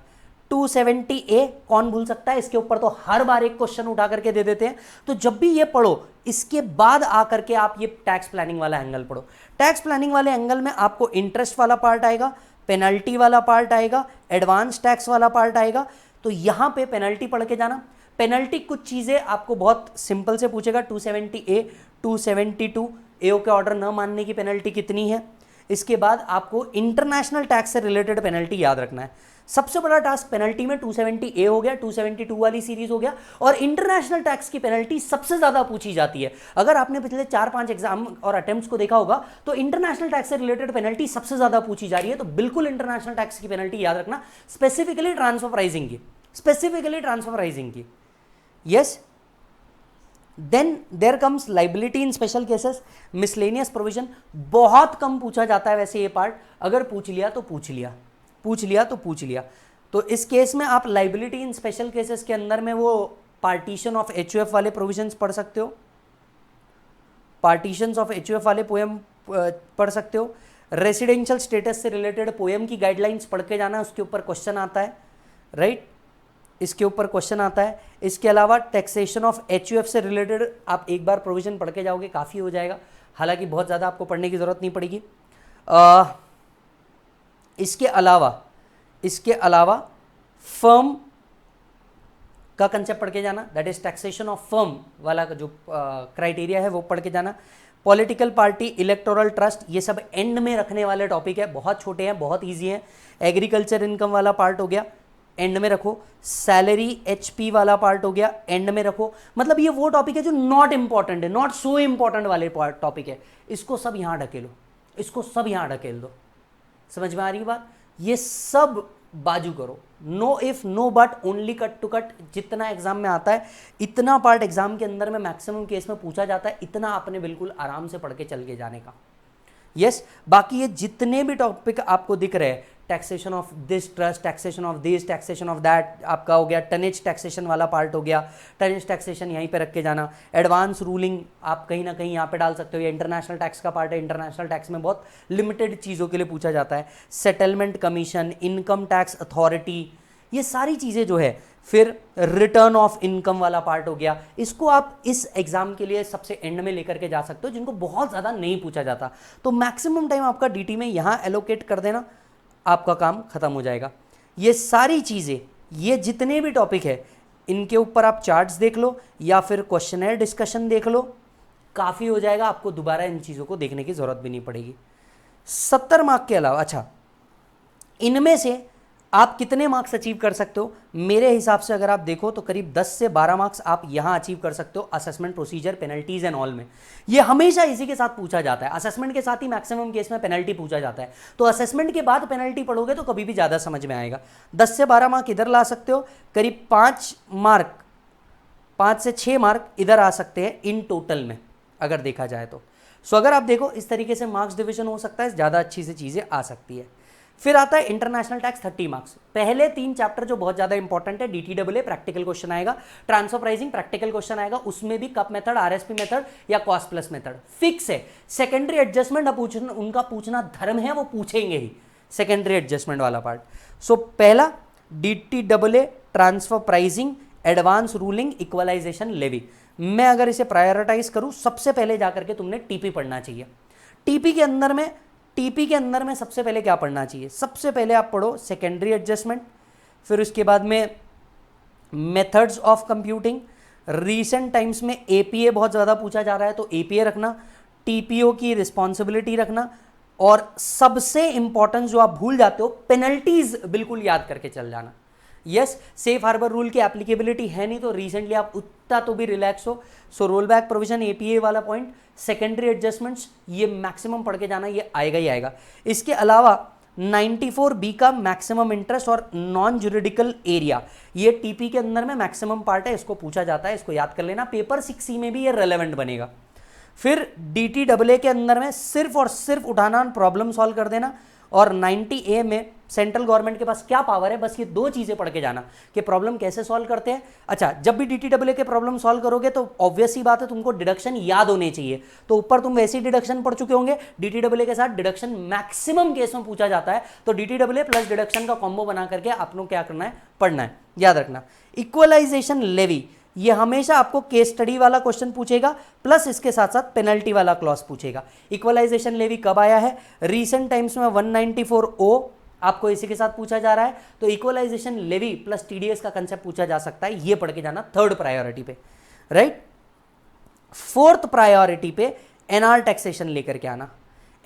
270A कौन भूल सकता है, इसके ऊपर तो हर बार एक क्वेश्चन उठा करके दे देते हैं। तो जब भी ये पढ़ो, इसके बाद आकर के आप ये टैक्स प्लानिंग वाला एंगल पढ़ो। टैक्स प्लानिंग वाले एंगल में आपको इंटरेस्ट वाला पार्ट आएगा, पेनल्टी वाला पार्ट आएगा, एडवांस टैक्स वाला पार्ट आएगा। तो यहाँ पे पेनल्टी पढ़ के जाना। पेनल्टी कुछ चीज़ें आपको बहुत सिंपल से पूछेगा, 270A 272 एओ के ऑर्डर न मानने की पेनल्टी कितनी है। इसके बाद आपको इंटरनेशनल टैक्स से रिलेटेड पेनल्टी याद रखना है। सबसे बड़ा टास्क पेनल्टी में 270A हो गया, 272 वाली सीरीज हो गया, और इंटरनेशनल टैक्स की पेनल्टी सबसे ज्यादा पूछी जाती है। अगर आपने पिछले 4-5 एग्जाम और अटेम्प्ट्स को देखा होगा तो इंटरनेशनल टैक्स से रिलेटेड पेनल्टी सबसे ज्यादा पूछी जा रही है। तो बिल्कुल इंटरनेशनल टैक्स की पेनल्टी याद रखना, स्पेसिफिकली ट्रांसफर प्राइसिंग की, स्पेसिफिकली ट्रांसफर प्राइसिंग की। Yes, then there comes liability in special cases, miscellaneous provision. बहुत कम पूछा जाता है वैसे ये पार्ट, अगर पूछ लिया तो पूछ लिया, पूछ लिया तो पूछ लिया। तो इस केस में आप लाइबिलिटी इन स्पेशल केसेस के अंदर में वो पार्टीशन ऑफ एचयूएफ वाले प्रोविजंस पढ़ सकते हो, पार्टीशंस ऑफ एचयूएफ वाले पोएम पढ़ सकते हो। रेसिडेंशियल स्टेटस से रिलेटेड पोएम की गाइडलाइंस पढ़ के जाना, उसके ऊपर क्वेश्चन आता है, राइट, इसके ऊपर क्वेश्चन आता है। इसके अलावा टैक्सेशन ऑफ एचयूएफ से रिलेटेड आप एक बार प्रोविजन पढ़ के जाओगे, काफ़ी हो जाएगा, हालांकि बहुत ज़्यादा आपको पढ़ने की ज़रूरत नहीं पड़ेगी। इसके अलावा फर्म का कंसेप्ट पढ़ के जाना, that is taxation of firm वाला जो क्राइटेरिया है वो पढ़ के जाना। पॉलिटिकल पार्टी, इलेक्टोरल ट्रस्ट, ये सब एंड में रखने वाले टॉपिक है, बहुत छोटे हैं, बहुत ईजी हैं। एग्रीकल्चर इनकम वाला पार्ट हो गया, एंड में रखो। सैलरी एचपी वाला पार्ट हो गया, एंड में रखो। मतलब ये वो टॉपिक है जो नॉट इंपॉर्टेंट है, नॉट सो इंपॉर्टेंट वाले टॉपिक है, इसको सब यहां ढकेलो, इसको सब यहां ढकेल दो। समझ में आ रही बात? ये सब बाजू करो, no if no but, only cut to cut. जितना एग्जाम में आता है इतना पार्ट एग्जाम के अंदर में मैक्सिमम केस में पूछा जाता है, इतना आपने बिल्कुल आराम से पढ़ के चल के जाने का। यस, बाकी ये जितने भी टॉपिक आपको दिख रहे हैं, taxation of this trust, taxation of this, taxation of that, आपका हो गया टनेज टैक्सेशन वाला पार्ट हो गया, टनेज टैक्सेशन यहीं पे रख के जाना। एडवांस रूलिंग आप कहीं ना कहीं यहाँ पे डाल सकते हो, ये इंटरनेशनल टैक्स का पार्ट है, इंटरनेशनल टैक्स में बहुत लिमिटेड चीज़ों के लिए पूछा जाता है। Settlement commission, income tax authority, ये सारी चीज़ें जो है। फिर रिटर्न ऑफ इनकम वाला पार्ट हो गया, इसको आप इस एग्जाम के लिए सबसे एंड में लेकर के जा सकते हो, जिनको बहुत ज़्यादा नहीं पूछा जाता। तो मैक्सिमम टाइम आपका डीटी में यहाँ एलोकेट कर देना, आपका काम खत्म हो जाएगा। ये सारी चीज़ें, ये जितने भी टॉपिक है, इनके ऊपर आप चार्ट्स देख लो या फिर क्वेश्चनर डिस्कशन देख लो, काफ़ी हो जाएगा। आपको दोबारा इन चीज़ों को देखने की ज़रूरत भी नहीं पड़ेगी। 70 मार्क के अलावा, अच्छा, इनमें से आप कितने मार्क्स अचीव कर सकते हो? मेरे हिसाब से अगर आप देखो तो करीब 10 से 12 मार्क्स आप यहां अचीव कर सकते हो, assessment procedure, penalties and all में। ये हमेशा इसी के साथ पूछा जाता है, असेसमेंट के साथ ही मैक्सिमम केस में पेनल्टी पूछा जाता है। तो असेसमेंट के बाद पेनल्टी पढ़ोगे तो कभी भी ज़्यादा समझ में आएगा। 10 से 12 मार्क इधर ला सकते हो, करीब 5 से 6 मार्क इधर आ सकते हैं इन टोटल में, अगर देखा जाए तो। सो अगर आप देखो इस तरीके से मार्क्स डिवीजन हो सकता है, ज़्यादा अच्छी से चीज़ें आ सकती है। फिर आता है इंटरनेशनल टैक्स, 30 मार्क्स। पहले 3 चैप्टर जो बहुत ज्यादा इंपॉर्टेंट है, डीटीडब्ल्यूए प्रैक्टिकल क्वेश्चन आएगा, ट्रांसफर प्राइसिंग प्रैक्टिकल क्वेश्चन आएगा, उसमें भी कप मेथड, आरएसपी मेथड या कॉस्ट प्लस मेथड फिक्स है। सेकेंडरी एडजस्टमेंट अब उनका पूछना धर्म है, वो पूछेंगे ही सेकेंडरी एडजस्टमेंट वाला पार्ट। सो पहला DTWA, transfer pricing, advance ruling, equalisation levy. मैं अगर इसे प्रायोरिटाइज करूं, सबसे पहले जाकर के तुमने टीपी पढ़ना चाहिए। टीपी के अंदर में सबसे पहले क्या पढ़ना चाहिए? सबसे पहले आप पढ़ो सेकेंडरी एडजस्टमेंट, फिर उसके बाद में methods of computing. Recent times में एपीए बहुत ज़्यादा पूछा जा रहा है, तो एपीए रखना, टीपीओ की रिस्पॉन्सिबिलिटी रखना, और सबसे इंपॉर्टेंट जो आप भूल जाते हो, पेनल्टीज बिल्कुल याद करके चल जाना। यस, सेफ हार्बर रूल की एप्लीकेबिलिटी है नहीं, तो रिसेंटली आप उतना तो भी रिलैक्स हो। So roll back provision, APA वाला पॉइंट, सेकेंडरी एडजस्टमेंट्स, ये मैक्सिमम पढ़ के जाना, ये आएगा ही आएगा। इसके अलावा 94B का मैक्सिमम इंटरेस्ट और नॉन जुरिडिकल एरिया, ये टीपी के अंदर में मैक्सिमम पार्ट है, इसको पूछा जाता है, इसको याद कर लेना। पेपर 6C में भी ये रेलेवेंट बनेगा। फिर डीटीडब्ल्यूए के अंदर में सिर्फ और सिर्फ उठाना, प्रॉब्लम सॉल्व कर देना, और 90A में सेंट्रल गवर्नमेंट के पास क्या पावर है, बस ये 2 चीजें पढ़ के जाना कि प्रॉब्लम कैसे सॉल्व करते हैं। अच्छा, जब भी डीटीडब्ल्यूए के प्रॉब्लम सॉल्व करोगे तो ऑब्वियस ही बात है तुमको डिडक्शन याद होने चाहिए। तो ऊपर तुम वैसे ही डिडक्शन पढ़ चुके होंगे, डीटीडब्ल्यूए के साथ डिडक्शन मैक्सिमम केस में पूछा जाता है, तो डीटीडब्ल्यूए प्लस डिडक्शन का कॉम्बो बना करके आप लोग क्या करना है, पढ़ना है, याद रखना। इक्वलाइजेशन लेवी, ये हमेशा आपको केस स्टडी वाला क्वेश्चन पूछेगा, प्लस इसके साथ साथ पेनल्टी वाला क्लॉज पूछेगा। इक्वलाइजेशन लेवी कब आया है? रीसेंट टाइम्स में 194O आपको इसी के साथ पूछा जा रहा है, तो इक्वलाइजेशन लेवी प्लस टीडीएस का कंसेप्ट पूछा जा सकता है, ये पढ़ के जाना थर्ड प्रायोरिटी पे, राइट। फोर्थ प्रायोरिटी पे एनआर टैक्सेशन लेकर के आना।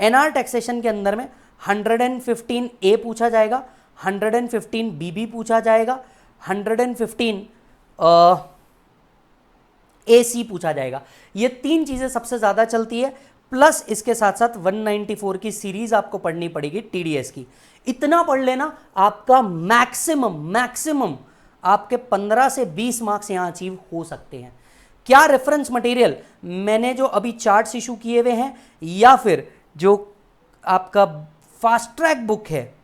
एनआर टैक्सेशन के अंदर में 115A पूछा जाएगा, 115BB पूछा जाएगा, 115AC पूछा जाएगा। ये तीन चीजें सबसे ज्यादा चलती है, प्लस इसके साथ साथ 194 की सीरीज आपको पढ़नी पड़ेगी टीडीएस की। इतना पढ़ लेना, आपका मैक्सिमम आपके 15 से 20 मार्क्स यहां अचीव हो सकते हैं। क्या रेफरेंस मटेरियल, मैंने जो अभी चार्ट्स इशू किए हुए हैं या फिर जो आपका फास्ट ट्रैक बुक है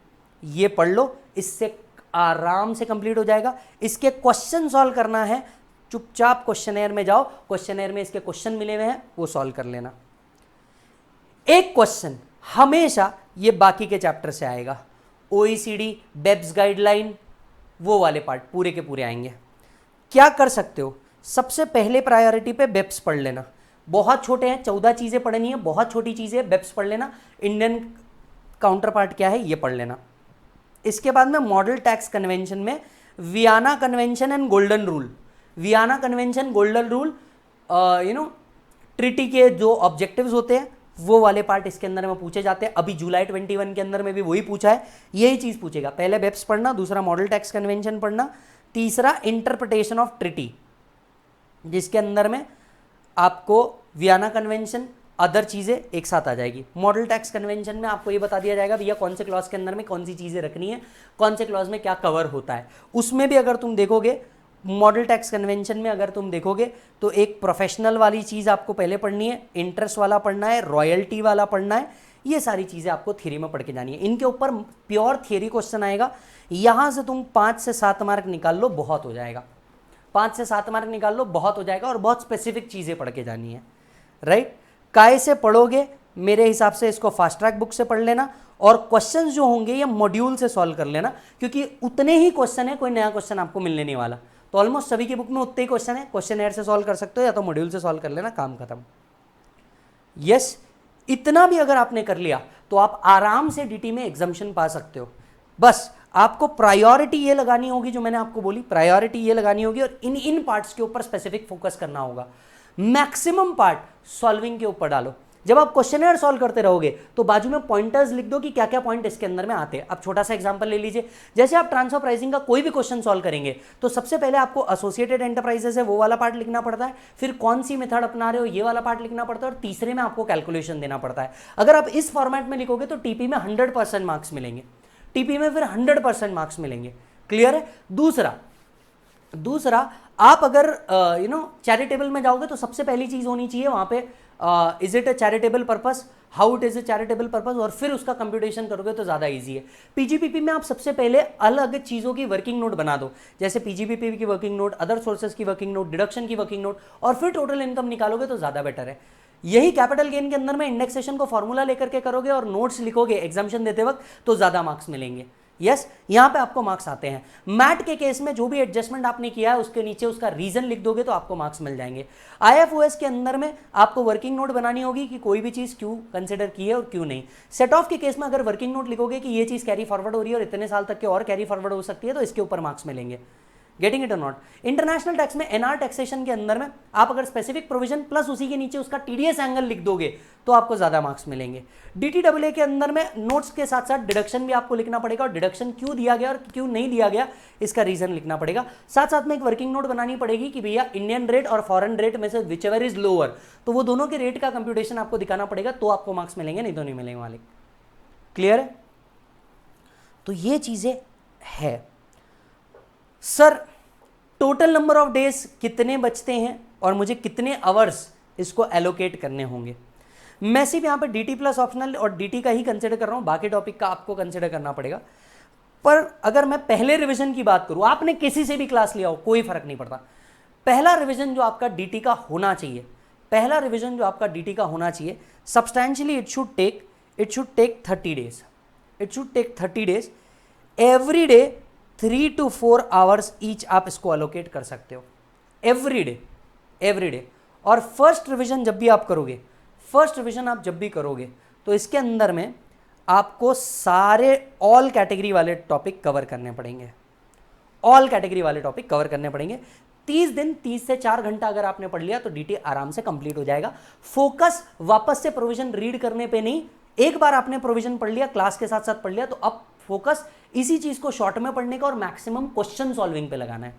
ये पढ़ लो, इससे आराम से कंप्लीट हो जाएगा। इसके क्वेश्चन सॉल्व करना है, चुपचाप क्वेश्चनेयर में जाओ, क्वेश्चनेयर में इसके क्वेश्चन मिले हुए हैं वो सॉल्व कर लेना। एक क्वेश्चन हमेशा ये बाकी के चैप्टर से आएगा, ओईसीडी, बेब्स गाइडलाइन, वो वाले पार्ट पूरे के पूरे आएंगे। क्या कर सकते हो, सबसे पहले प्रायोरिटी पे बेब्स पढ़ लेना, बहुत छोटे हैं, 14 चीजें पढ़नी है, बहुत छोटी चीजें, बेब्स पढ़ लेना। इंडियन काउंटर पार्ट क्या है ये पढ़ लेना। इसके बाद में मॉडल टैक्स कन्वेंशन में Vienna convention and golden rule, Vienna convention, golden rule, treaty के जो ऑब्जेक्टिव्स होते हैं वो वाले पार्ट इसके अंदर में पूछे जाते हैं। अभी जुलाई 21 के अंदर में भी वही पूछा है, यही चीज पूछेगा। पहले बेप्स पढ़ना, दूसरा मॉडल टैक्स कन्वेंशन पढ़ना, तीसरा इंटरप्रिटेशन ऑफ ट्रिटी, जिसके अंदर में आपको वियना कन्वेंशन, अदर चीजें एक साथ आ जाएगी। मॉडल टैक्स कन्वेंशन में आपको ये बता दिया जाएगा भैया कौन से क्लॉज के अंदर में कौन सी चीजें रखनी है, कौन से क्लॉज में क्या कवर होता है। उसमें भी अगर तुम देखोगे मॉडल टैक्स कन्वेंशन में अगर तुम देखोगे तो एक प्रोफेशनल वाली चीज़ आपको पहले पढ़नी है, इंटरेस्ट वाला पढ़ना है, रॉयल्टी वाला पढ़ना है, ये सारी चीज़ें आपको थ्योरी में पढ़ के जानी है। इनके ऊपर प्योर थ्योरी क्वेश्चन आएगा, यहाँ से तुम 5 से 7 मार्क निकाल लो बहुत हो जाएगा, 5 से 7 मार्क निकाल लो बहुत हो जाएगा, और बहुत स्पेसिफिक चीज़ें पढ़ के जानी है, राइट। काय से पढ़ोगे, मेरे हिसाब से इसको फास्ट ट्रैक बुक से पढ़ लेना, और क्वेश्चंस जो होंगे ये मॉड्यूल से सॉल्व कर लेना, क्योंकि उतने ही क्वेश्चन है, कोई नया क्वेश्चन आपको मिलने नहीं वाला। तो ऑलमोस्ट सभी की बुक में उतने ही क्वेश्चन है, क्वेश्चन से सॉल्व कर सकते हो या तो मॉड्यूल से सॉल्व कर लेना, काम खत्म। यस, इतना भी अगर आपने कर लिया तो आप आराम से डीटी में एग्जाम्शन पा सकते हो। बस आपको प्रायोरिटी ये लगानी होगी, जो मैंने आपको बोली प्रायोरिटी ये लगानी होगी, और इन पार्ट्स के ऊपर स्पेसिफिक फोकस करना होगा। मैक्सिमम पार्ट सॉल्विंग के ऊपर डालो। जब आप क्वेश्चनर सॉल्व करते रहोगे तो बाजू में पॉइंटर्स लिख दो कि क्या क्या पॉइंट इसके अंदर में आते हैं। अब छोटा सा एग्जांपल ले लीजिए, जैसे आप ट्रांसफर प्राइसिंग का कोई भी क्वेश्चन सॉल्व करेंगे तो सबसे पहले आपको एसोसिएटेड एंटरप्राइजेस है वो वाला पार्ट लिखना पड़ता है, फिर कौन सी मेथड अपना रहे हो ये वाला पार्ट लिखना पड़ता है, और तीसरे में आपको कैलकुलेशन देना पड़ता है। अगर आप इस फॉर्मेट में लिखोगे तो टीपी में 100% मार्क्स मिलेंगे, टीपी में फिर 100% मार्क्स मिलेंगे। क्लियर है। दूसरा आप अगर चैरिटेबल में जाओगे तो सबसे पहली चीज होनी चाहिए वहां पे is it a charitable purpose, how it is a charitable purpose, और फिर उसका कंप्यूटेशन करोगे तो ज्यादा इजी है। पीजीपीपी में आप सबसे पहले अलग चीजों की वर्किंग नोट बना दो, जैसे पीजीपीपी की वर्किंग नोट, अदर सोर्सेज की वर्किंग नोट, डिडक्शन की वर्किंग नोट, और फिर टोटल इनकम निकालोगे तो ज्यादा बेटर है। यही कैपिटल गेन के अंदर में इंडेक्सेशन को फॉर्मूला लेकर के करोगे और नोट्स लिखोगे एग्जामिशन देते वक्त तो ज्यादा मार्क्स मिलेंगे। यस, यहां पे आपको मार्क्स आते हैं। मैट के केस में जो भी एडजस्टमेंट आपने किया है उसके नीचे उसका रीजन लिख दोगे तो आपको मार्क्स मिल जाएंगे। आईएफओएस के अंदर में आपको वर्किंग नोट बनानी होगी कि कोई भी चीज क्यों कंसिडर की है और क्यों नहीं। सेट ऑफ के केस में अगर वर्किंग नोट लिखोगे कि ये चीज कैरी फॉरवर्ड हो रही है और इतने साल तक के और कैरी फॉरवर्ड हो सकती है तो इसके ऊपर मार्क्स मिलेंगे। गेटिंग इट और नॉट। इंटरनेशनल टैक्स में एनआर टैक्सेशन के अंदर में आप अगर स्पेसिफिक प्रोविजन प्लस उसी के नीचे उसका टीडीएस एंगल लिख दोगे तो आपको ज्यादा मार्क्स मिलेंगे। डीटीडब्ल्यूए के अंदर में नोट्स के साथ साथ डिडक्शन भी आपको लिखना पड़ेगा, और डिडक्शन क्यों दिया गया और क्यों नहीं दिया गया इसका रीजन लिखना पड़ेगा। साथ साथ में एक वर्किंग नोट बनानी पड़ेगी कि भैया इंडियन रेट और फॉरेन रेट में से विच एवर इज लोअर, तो वो दोनों के रेट का कंप्यूटेशन आपको दिखाना पड़ेगा, तो आपको मार्क्स मिलेंगे, नहीं तो नहीं मिलेंगे मालिक। क्लियर है। तो ये चीजें है। Sir total number of days कितने बचते हैं और मुझे कितने आवर्स इसको एलोकेट करने होंगे। मैं सिर्फ यहाँ पर डीटी प्लस ऑप्शनल और डीटी का ही कंसिडर कर रहा हूँ, बाकी टॉपिक का आपको कंसिडर करना पड़ेगा। पर अगर मैं पहले रिवीजन की बात करूँ, आपने किसी से भी क्लास लिया हो कोई फर्क नहीं पड़ता, पहला रिवीजन जो आपका डीटी का होना चाहिए, पहला रिवीजन जो आपका डीटी का होना चाहिए, substantially it should take 30 days. It should take 30 days. Every day 3 to 4 hours each आप इसको अलोकेट कर सकते हो एवरी डे। और फर्स्ट रिवीजन जब भी आप करोगे तो इसके अंदर में आपको सारे ऑल कैटेगरी वाले टॉपिक कवर करने पड़ेंगे, ऑल कैटेगरी वाले टॉपिक कवर करने पड़ेंगे। 30 दिन 30 से 4 घंटा अगर आपने पढ़ लिया तो डीटी आराम से कंप्लीट हो जाएगा। फोकस वापस से प्रोविजन रीड करने पे नहीं, एक बार आपने प्रोविजन पढ़ लिया, क्लास के साथ साथ पढ़ लिया, तो अब फोकस इसी चीज को शॉर्ट में पढ़ने का और मैक्सिमम क्वेश्चन सॉल्विंग पे लगाना है।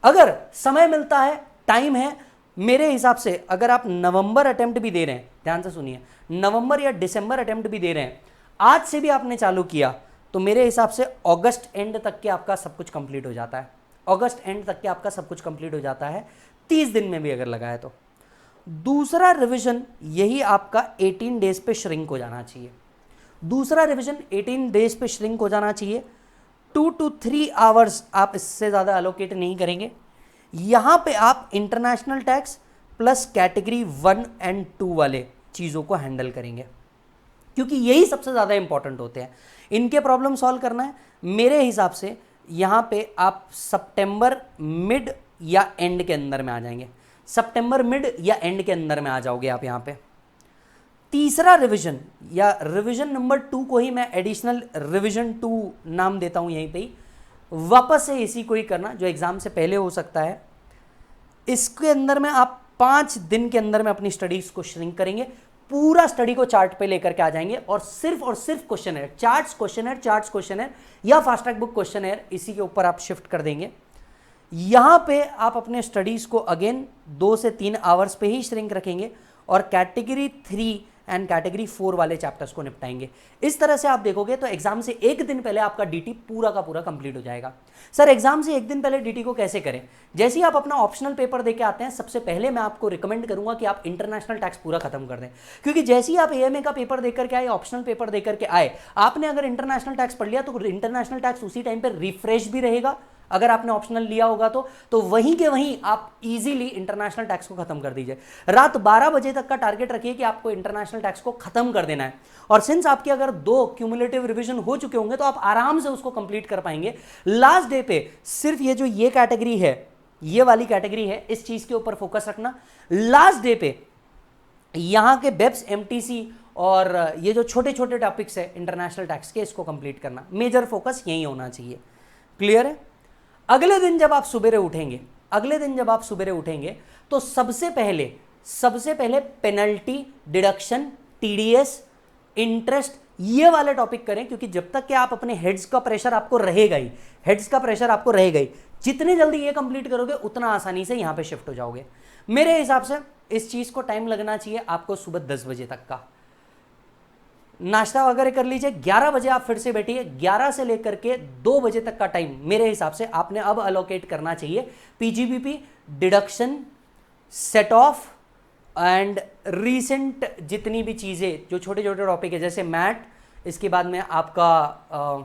अगर समय मिलता है, टाइम है, मेरे हिसाब से अगर आप नवंबर अटेम्प्ट भी दे रहे हैं, ध्यान से सुनिए, नवंबर या दिसंबर अटेम्प्ट भी दे रहे हैं, आज से भी आपने चालू किया तो मेरे हिसाब से अगस्त एंड तक के आपका सब कुछ कंप्लीट हो जाता है। अगस्त एंड तक के आपका सब कुछ कंप्लीट हो जाता है 30 दिन में भी अगर लगाए तो। दूसरा रिवीजन यही आपका 18 डेज पे श्रिंक हो जाना चाहिए। दूसरा रिवीजन 18 डेज पे श्रिंक हो जाना चाहिए। 2 to 3 आवर्स आप इससे ज़्यादा एलोकेट नहीं करेंगे। यहाँ पे आप international tax plus category 1 and 2 वाले चीज़ों को हैंडल करेंगे, क्योंकि यही सबसे ज़्यादा इंपॉर्टेंट होते हैं। इनके प्रॉब्लम सॉल्व करना है। मेरे हिसाब से यहाँ पे आप सितंबर मिड या एंड के अंदर में आ जाएंगे, सितंबर मिड या एंड के अंदर में आ जाओगे आप यहाँ पे। तीसरा रिवीजन या रिवीजन नंबर 2 को ही मैं एडिशनल रिवीजन 2 नाम देता हूँ यहीं पे ही, वापस से इसी को ही करना जो एग्जाम से पहले हो सकता है। इसके अंदर में आप 5 दिन के अंदर में अपनी स्टडीज को श्रिंक करेंगे, पूरा स्टडी को चार्ट पे लेकर के आ जाएंगे और सिर्फ क्वेश्चन है, चार्ट्स क्वेश्चन है या फास्ट ट्रैक बुक क्वेश्चन है, इसी के ऊपर आप शिफ्ट कर देंगे। यहां पे आप अपने स्टडीज को अगेन 2 से 3 आवर्स पे ही श्रिंक रखेंगे और कैटेगरी 3 एंड कैटेगरी 4 वाले चैप्टर्स को निपटाएंगे। इस तरह से आप देखोगे तो एग्जाम से एक दिन पहले आपका डीटी पूरा का पूरा कंप्लीट हो जाएगा। सर एग्जाम से एक दिन पहले डीटी को कैसे करें? जैसे ही आप अपना ऑप्शनल पेपर देके आते हैं, सबसे पहले मैं आपको रिकमेंड करूंगा कि आप इंटरनेशनल टैक्स पूरा खत्म कर दें, क्योंकि जैसे ही आप एएमए का पेपर देकर के आए, ऑप्शनल पेपर देकर के आए, आपने अगर इंटरनेशनल टैक्स पढ़ लिया तो इंटरनेशनल टैक्स उसी टाइम पर रिफ्रेश भी रहेगा। अगर आपने ऑप्शनल लिया होगा तो वहीं के वहीं आप इजीली इंटरनेशनल टैक्स को खत्म कर दीजिए। रात 12 बजे तक का टारगेट रखिए कि आपको इंटरनेशनल टैक्स को खत्म कर देना है, और सिंस आपके अगर 2 क्यूमुलेटिव रिवीजन हो चुके होंगे तो आप आराम से उसको कंप्लीट कर पाएंगे। लास्ट डे पे सिर्फ ये कैटेगरी है, ये वाली कैटेगरी है, इस चीज के ऊपर फोकस रखना। लास्ट डे पे यहां के बेप्स एमटीसी और ये जो छोटे छोटे टॉपिक्स है इंटरनेशनल टैक्स के, इसको कंप्लीट करना, मेजर फोकस यही होना चाहिए। क्लियर है? अगले दिन जब आप सुबेरे उठेंगे तो सबसे पहले पेनल्टी, डिडक्शन, टीडीएस, इंटरेस्ट, ये वाले टॉपिक करें, क्योंकि जब तक कि आप अपने हेड्स का प्रेशर आपको रहेगा ही, जितने जल्दी ये कंप्लीट करोगे उतना आसानी से यहां पे शिफ्ट हो जाओगे। मेरे हिसाब से इस चीज को टाइम लगना चाहिए आपको सुबह 10 बजे तक का। नाश्ता वगैरह कर लीजिए, 11 बजे आप फिर से बैठिए, 11 से लेकर के 2 बजे तक का टाइम मेरे हिसाब से आपने अब अलोकेट करना चाहिए PGBP, deduction, set of and recent जितनी भी चीज़ें जो छोटे छोटे टॉपिक है, जैसे मैट, इसके बाद में आपका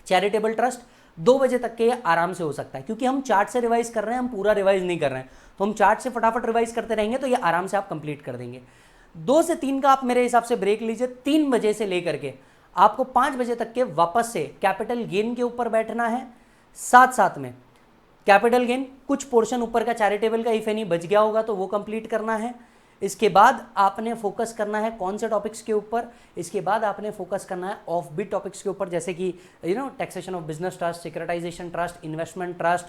चैरिटेबल ट्रस्ट, 2 बजे तक के आराम से हो सकता है, क्योंकि हम चार्ट से रिवाइज कर रहे हैं, हम पूरा रिवाइज नहीं कर रहे हैं, तो हम चार्ट से फटाफट रिवाइज करते रहेंगे तो ये आराम से आप कंप्लीट कर देंगे। 2 से 3 का आप मेरे हिसाब से ब्रेक लीजिए। 3 बजे से लेकर के आपको 5 बजे तक के वापस से कैपिटल गेन के ऊपर बैठना है। साथ में कैपिटल गेन, कुछ पोर्शन ऊपर का चैरिटेबल का इफ एनी बच गया होगा तो वो कंप्लीट करना है। इसके बाद आपने फोकस करना है कौन से टॉपिक्स के ऊपर? इसके बाद आपने फोकस करना है ऑफ बीट टॉपिक्स के ऊपर, जैसे कि taxation of business trust, securitisation trust, investment trust,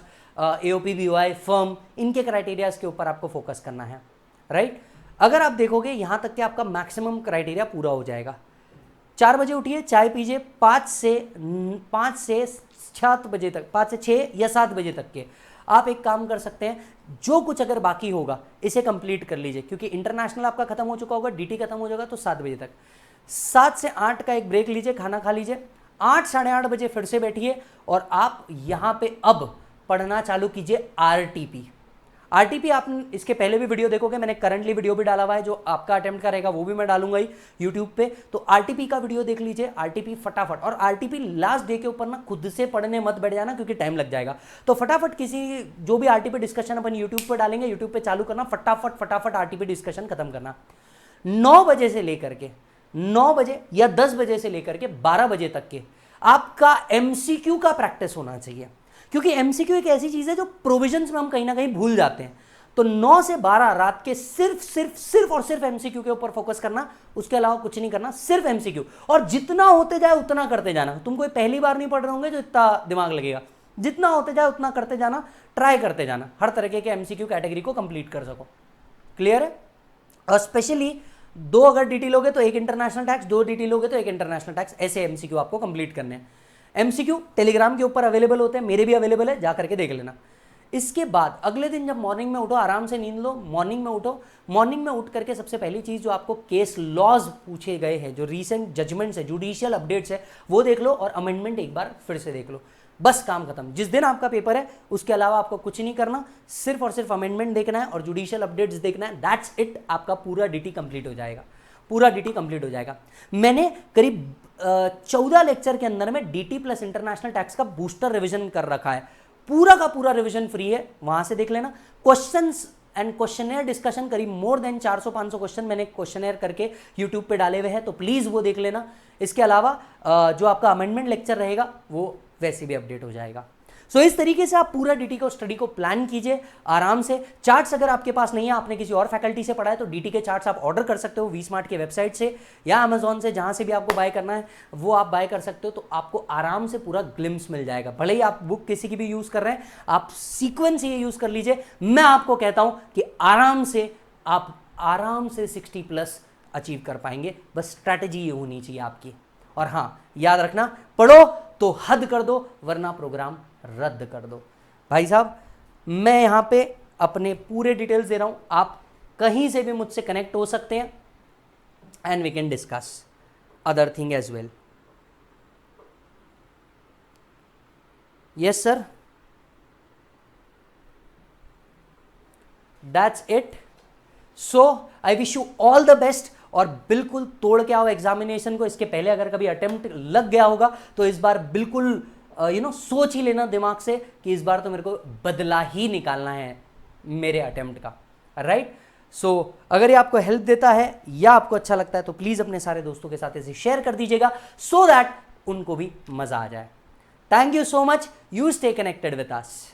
AOP, BOI, firm, इनके क्राइटेरियाज के ऊपर आपको फोकस करना है। राइट? अगर आप देखोगे यहां तक कि आपका मैक्सिमम क्राइटेरिया पूरा हो जाएगा। 4 बजे उठिए, चाय पीजिए, 5 से 7 बजे तक, 5 से 6 या 7 बजे तक के आप एक काम कर सकते हैं, जो कुछ अगर बाकी होगा इसे कंप्लीट कर लीजिए, क्योंकि इंटरनेशनल आपका खत्म हो चुका होगा, डीटी खत्म हो जाएगा तो 7 बजे तक। 7 से 8 का एक ब्रेक लीजिए, खाना खा लीजिए, 8 साढ़े 8 बजे फिर से बैठिए और आप यहां पे अब पढ़ना चालू कीजिए आरटीपी। आप इसके पहले भी वीडियो देखोगे, मैंने करंटली वीडियो भी डाला हुआ है, जो आपका अटेम्प्ट का रहेगा वो भी मैं डालूंगा ही यूट्यूब पे, तो आरटीपी का वीडियो देख लीजिए, आरटीपी फटाफट। और आरटीपी लास्ट डे के ऊपर ना खुद से पढ़ने मत बैठ जाना, क्योंकि टाइम लग जाएगा, तो फटाफट किसी जो भी आरटीपी डिस्कशन अपन यूट्यूब पे डालेंगे, यूट्यूब पे चालू करना, फटाफट आरटीपी डिस्कशन खत्म करना। 9 बजे से लेकर के 9 बजे या 10 बजे से लेकर के 12 बजे तक के आपका एमसीक्यू का प्रैक्टिस होना चाहिए, क्योंकि एमसीक्यू एक ऐसी चीज है जो प्रोविजंस में हम कहीं ना कहीं भूल जाते हैं। तो 9 से 12 रात के सिर्फ और सिर्फ एमसीक्यू के ऊपर फोकस करना, उसके अलावा कुछ नहीं करना, सिर्फ एमसीक्यू। और जितना होते जाए उतना करते जाना। तुम कोई पहली बार नहीं पढ़ रहे होंगे जो इतना दिमाग लगेगा, जितना होते जाए उतना करते जाना, ट्राई करते जाना, हर तरीके के एमसीक्यू कैटेगरी को कंप्लीट कर सको। क्लियर है? और स्पेशली 2 अगर डीटी लोगे तो 1 इंटरनेशनल टैक्स, 2 डीटी लोगे तो 1 इंटरनेशनल टैक्स, ऐसे एमसीक्यू आपको कंप्लीट करने हैं। एमसीक्यू टेलीग्राम के ऊपर अवेलेबल होते हैं, मेरे भी अवेलेबल है, जा करके देख लेना। इसके बाद अगले दिन जब मॉर्निंग में उठो, आराम से नींद लो, मॉर्निंग में उठो, मॉर्निंग में उठ करके सबसे पहली चीज जो आपको केस लॉज पूछे गए हैं, जो रीसेंट जजमेंट्स है, जुडिशियल अपडेट्स है, वो देख लो और अमेंडमेंट एक बार फिर से देख लो। बस काम खत्म। जिस दिन आपका पेपर है उसके अलावा आपको कुछ नहीं करना, सिर्फ और सिर्फ अमेंडमेंट देखना है और जुडिशियल अपडेट्स देखना है। दैट्स इट, आपका पूरा डीटी कंप्लीट हो जाएगा, पूरा डीटी कंप्लीट हो जाएगा। मैंने करीब 14 लेक्चर के अंदर में डीटी प्लस इंटरनेशनल टैक्स का बूस्टर रिवीजन कर रखा है, पूरा का पूरा रिवीजन फ्री है, वहां से देख लेना। क्वेश्चंस एंड क्वेश्चनेयर डिस्कशन, करीब मोर देन 400-500 क्वेश्चन मैंने क्वेश्चनेयर करके यूट्यूब पे डाले हुए हैं, तो प्लीज वो देख लेना। इसके अलावा जो आपका अमेंडमेंट लेक्चर रहेगा वो वैसे भी अपडेट हो जाएगा। सो इस तरीके से आप पूरा डीटी को स्टडी को प्लान कीजिए आराम से। चार्ट्स अगर आपके पास नहीं है, आपने किसी और फैकल्टी से पढ़ा है, तो डीटी के चार्ट्स आप ऑर्डर कर सकते हो वी स्मार्ट के वेबसाइट से या अमेजॉन से, जहां से भी आपको बाय करना है वो आप बाय कर सकते हो। तो आपको आराम से पूरा ग्लिम्स मिल जाएगा। भले ही आप बुक किसी की भी यूज कर रहे हैं, आप सीक्वेंस ये यूज कर लीजिए। मैं आपको कहता हूं कि आप आराम से 60+ अचीव कर पाएंगे। बस स्ट्रैटेजी ये होनी चाहिए आपकी। और हाँ, याद रखना, पढ़ो तो हद कर दो, वरना प्रोग्राम रद्द कर दो। भाई साहब, मैं यहां पे अपने पूरे डिटेल्स दे रहा हूं, आप कहीं से भी मुझसे कनेक्ट हो सकते हैं and we can discuss other thing as well. Yes sir, that's it. So I wish you all the best और बिल्कुल तोड़ के आओ एग्जामिनेशन को। इसके पहले अगर कभी अटेम्प्ट लग गया होगा तो इस बार बिल्कुल सोच ही लेना दिमाग से कि इस बार तो मेरे को बदला ही निकालना है मेरे अटेम्प्ट का, राइट। सो अगर ये आपको हेल्प देता है या आपको अच्छा लगता है तो प्लीज अपने सारे दोस्तों के साथ इसे शेयर कर दीजिएगा, सो दैट उनको भी मजा आ जाए। Thank you so much, you stay connected with us.